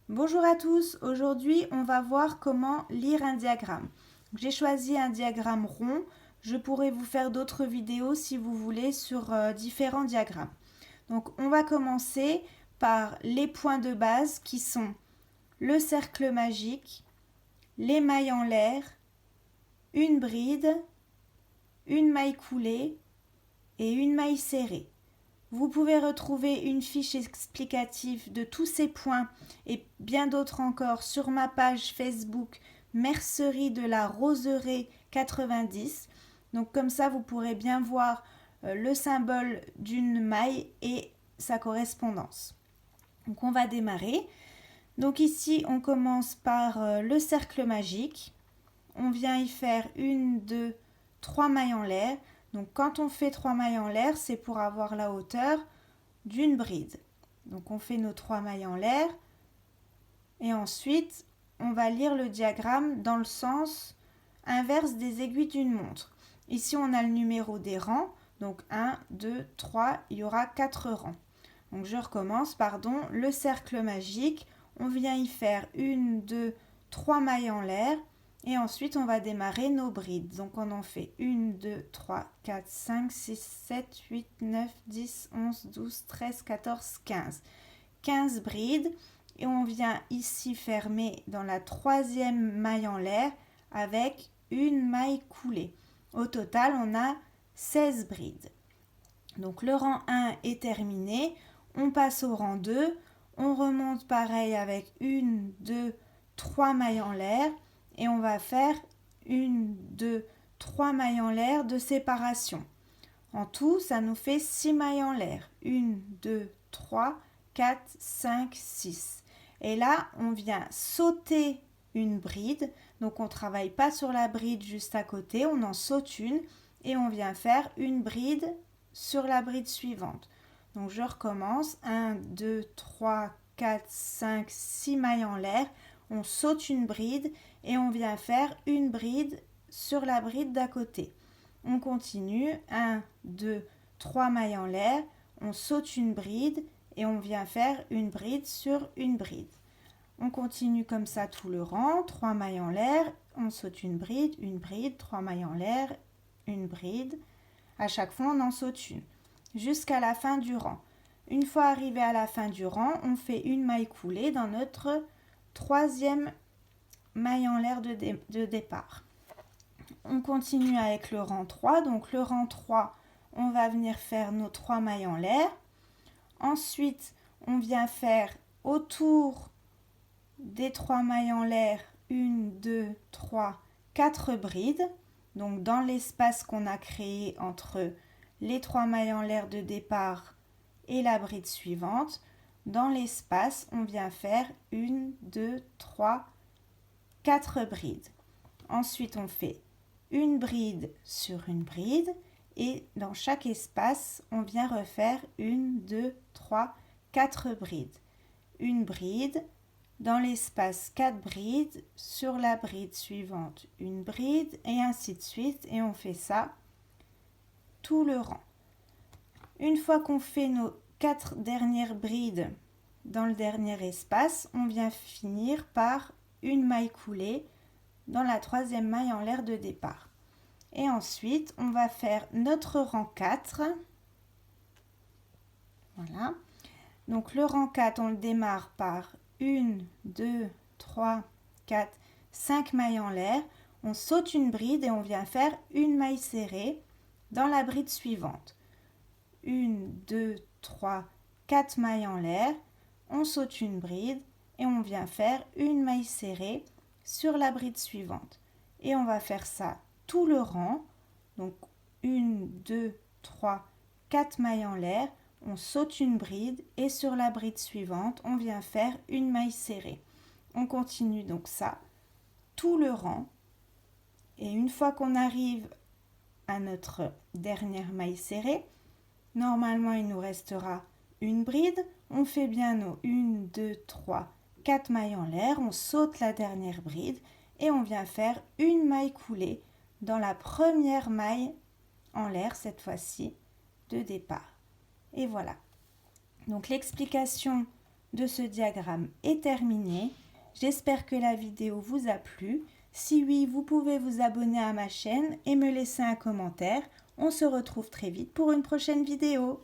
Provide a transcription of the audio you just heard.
Bonjour à tous, aujourd'hui on va voir comment lire un diagramme. J'ai choisi un diagramme rond, je pourrais vous faire d'autres vidéos si vous voulez sur différents diagrammes. Donc on va commencer par les points de base qui sont le cercle magique, les mailles en l'air, une bride, une maille coulée et une maille serrée. Vous pouvez retrouver une fiche explicative de tous ces points et bien d'autres encore sur ma page Facebook Mercerie de la Roseraie 90. Donc comme ça, vous pourrez bien voir le symbole d'une maille et sa correspondance. Donc on va démarrer. Donc ici, on commence par le cercle magique. On vient y faire une, deux, trois mailles en l'air. Donc quand on fait 3 mailles en l'air, c'est pour avoir la hauteur d'une bride. Donc on fait nos 3 mailles en l'air et ensuite on va lire le diagramme dans le sens inverse des aiguilles d'une montre. Ici on a le numéro des rangs, donc 1, 2, 3, il y aura 4 rangs. Donc je recommence, le cercle magique, on vient y faire 1, 2, 3 mailles en l'air. Et ensuite, on va démarrer nos brides. Donc, on en fait 1, 2, 3, 4, 5, 6, 7, 8, 9, 10, 11, 12, 13, 14, 15. 15 brides. Et on vient ici fermer dans la troisième maille en l'air avec une maille coulée. Au total, on a 16 brides. Donc, le rang 1 est terminé. On passe au rang 2. On remonte pareil avec 1, 2, 3 mailles en l'air. Et on va faire 1, 2, 3 mailles en l'air de séparation. En tout, ça nous fait 6 mailles en l'air. 1, 2, 3, 4, 5, 6. Et là, on vient sauter une bride. Donc, on ne travaille pas sur la bride juste à côté. On en saute une et on vient faire une bride sur la bride suivante. Donc, je recommence. 1, 2, 3, 4, 5, 6 mailles en l'air. On saute une bride et on vient faire une bride sur la bride d'à côté. On continue, 1, 2, 3 mailles en l'air, on saute une bride et on vient faire une bride sur une bride. On continue comme ça tout le rang, 3 mailles en l'air, on saute une bride, 3 mailles en l'air, une bride. À chaque fois, on en saute une, jusqu'à la fin du rang. Une fois arrivé à la fin du rang, on fait une maille coulée dans notre troisième maille en l'air de départ. On continue avec le rang 3. Donc le rang 3, on va venir faire nos 3 mailles en l'air. Ensuite, on vient faire autour des 3 mailles en l'air 1, 2, 3, 4 brides. Donc dans l'espace qu'on a créé entre les 3 mailles en l'air de départ et la bride suivante, dans l'espace, on vient faire 1, 2, 3, 4 brides. Ensuite, on fait une bride sur une bride et dans chaque espace, on vient refaire 1, 2, 3, 4 brides. Une bride, dans l'espace 4 brides, sur la bride suivante une bride et ainsi de suite et on fait ça tout le rang. Une fois qu'on fait nos 4 dernières brides dans le dernier espace, on vient finir par une maille coulée dans la troisième maille en l'air de départ. Et ensuite, on va faire notre rang 4. Voilà. Donc le rang 4, on le démarre par 1, 2, 3, 4, 5 mailles en l'air. On saute une bride et on vient faire une maille serrée dans la bride suivante. 1, 2, 3, 4 mailles en l'air. On saute une bride et on vient faire une maille serrée sur la bride suivante. Et on va faire ça tout le rang. Donc 1, 2, 3, 4 mailles en l'air. On saute une bride et sur la bride suivante, on vient faire une maille serrée. On continue donc ça tout le rang. Et une fois qu'on arrive à notre dernière maille serrée, normalement il nous restera une bride. On fait bien nos 1, 2, 3, 4 mailles en l'air. On saute la dernière bride et on vient faire une maille coulée dans la première maille en l'air, cette fois-ci, de départ. Et voilà. Donc l'explication de ce diagramme est terminée. J'espère que la vidéo vous a plu. Si oui, vous pouvez vous abonner à ma chaîne et me laisser un commentaire. On se retrouve très vite pour une prochaine vidéo.